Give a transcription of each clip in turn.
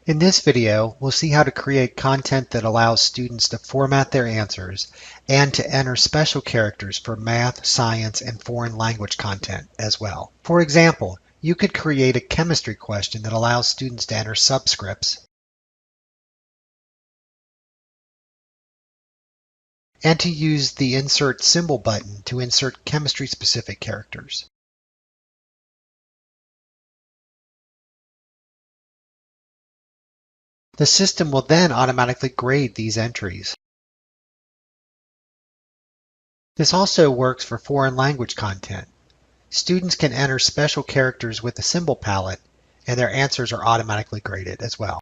In this video, we'll see how to create content that allows students to format their answers and to enter special characters for math, science, and foreign language content as well. For example, you could create a chemistry question that allows students to enter subscripts and to use the Insert Symbol button to insert chemistry-specific characters. The system will then automatically grade these entries. This also works for foreign language content. Students can enter special characters with the symbol palette, and their answers are automatically graded as well.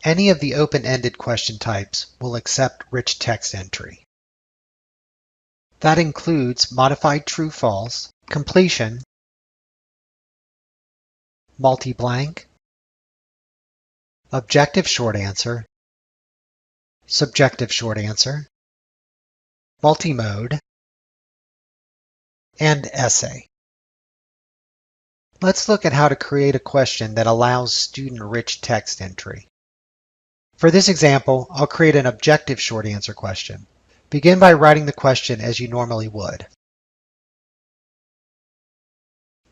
Any of the open-ended question types will accept rich text entry. That includes modified true-false, completion, multi-blank, objective short answer, subjective short answer, multi-mode, and essay. Let's look at how to create a question that allows student-rich text entry. For this example, I'll create an objective short answer question. Begin by writing the question as you normally would.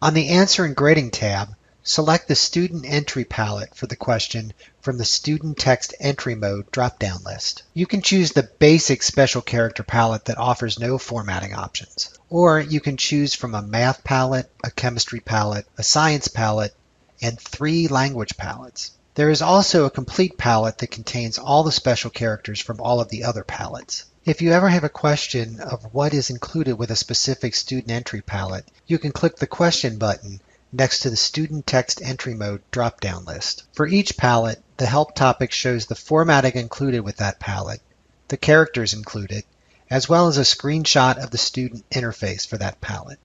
On the Answer and Grading tab, select the Student Entry palette for the question from the Student Text Entry Mode drop-down list. You can choose the basic special character palette that offers no formatting options, or you can choose from a math palette, a chemistry palette, a science palette, and 3 language palettes. There is also a complete palette that contains all the special characters from all of the other palettes. If you ever have a question of what is included with a specific student entry palette, you can click the question button next to the Student Text Entry Mode drop-down list. For each palette, the help topic shows the formatting included with that palette, the characters included, as well as a screenshot of the student interface for that palette.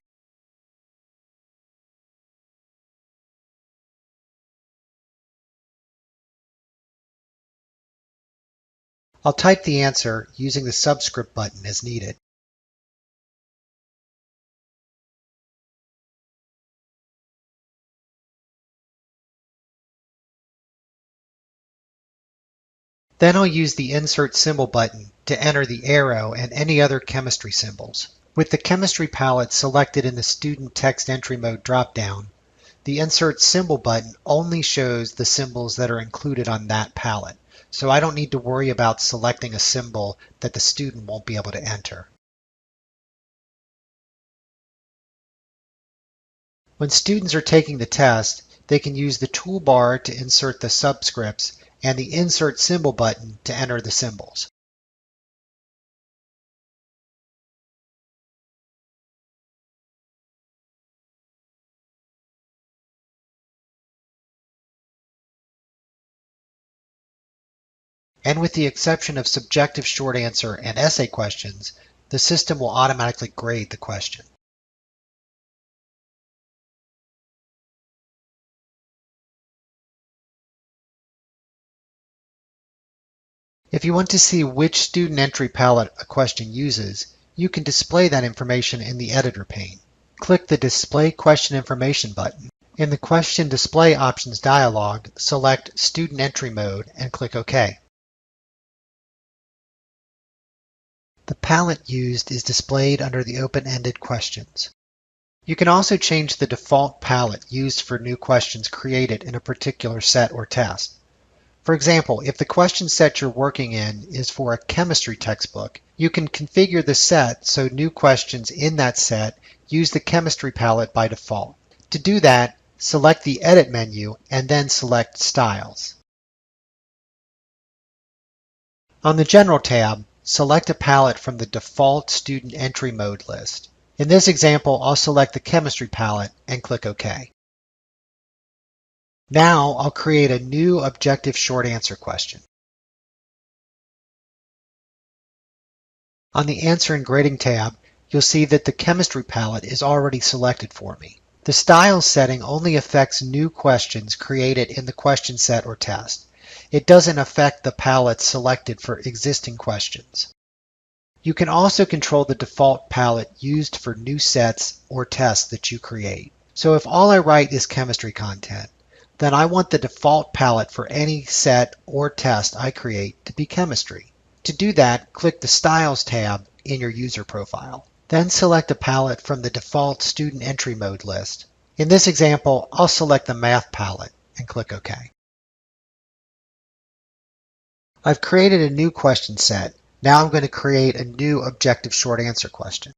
I'll type the answer using the subscript button as needed. Then I'll use the Insert Symbol button to enter the arrow and any other chemistry symbols. With the chemistry palette selected in the Student Text Entry Mode dropdown, the Insert Symbol button only shows the symbols that are included on that palette. So I don't need to worry about selecting a symbol that the student won't be able to enter. When students are taking the test, they can use the toolbar to insert the subscripts and the Insert Symbol button to enter the symbols. And with the exception of subjective short answer and essay questions, the system will automatically grade the question. If you want to see which student entry palette a question uses, you can display that information in the editor pane. Click the Display Question Information button. In the Question Display Options dialog, select Student Entry Mode and click OK. The palette used is displayed under the open-ended questions. You can also change the default palette used for new questions created in a particular set or test. For example, if the question set you're working in is for a chemistry textbook, you can configure the set so new questions in that set use the chemistry palette by default. To do that, select the Edit menu and then select Styles. On the General tab, select a palette from the default Student Entry Mode list. In this example, I'll select the Chemistry palette and click OK. Now I'll create a new objective short answer question. On the Answer and Grading tab, you'll see that the Chemistry palette is already selected for me. The Styles setting only affects new questions created in the question set or test. It doesn't affect the palettes selected for existing questions. You can also control the default palette used for new sets or tests that you create. So if all I write is chemistry content, then I want the default palette for any set or test I create to be chemistry. To do that, click the Styles tab in your user profile. Then select a palette from the default student entry mode list. In this example, I'll select the Math palette and click OK. I've created a new question set. Now I'm going to create a new objective short answer question.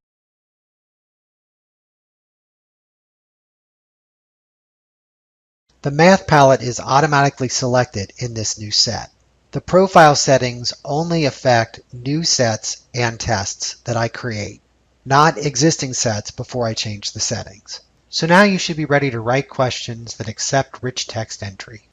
The Math palette is automatically selected in this new set. The profile settings only affect new sets and tests that I create, not existing sets before I change the settings. So now you should be ready to write questions that accept rich text entry.